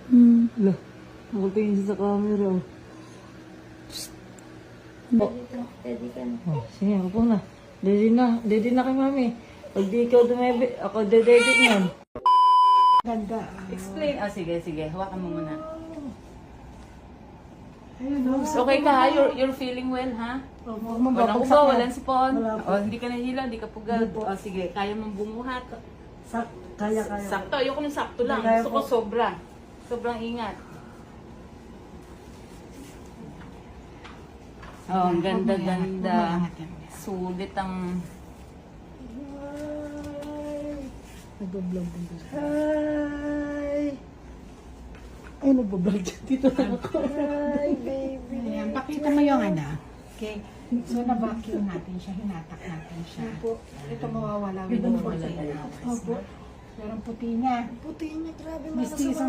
Ala, nakatingin siya sa camera. Oh. Pwede ka na. Oh, sige, upo na. Dede na kay mami. Pag di ikaw dumebe, ako dedede niyan. Ganda. Explain. Ah, sige. Hawakan mo muna. Ayun, no? Okay ka ha? You're feeling well ha? Walang ubo, walang sipon. O, hindi ka nahila, hindi ka pugad. O, sige. Kaya mong bumuhat. Kaya. Sakto. Ayoko ng sakto lang. Kaya Gusto ko sobra. Sobrang ingat. Oh, ang ganda-ganda. Sulit ang... Nagbablog din ba? Hi! Ay, nagbablog dyan. Dito na ako. Hi, baby. Ayan, pakita mo yung ano. Okay. So, na-vacuum natin siya, hinatak natin siya. Ito mawawala. Ito Mawawala. Opo. Pero ang puti niya. Puti niya, grabe. Mistiso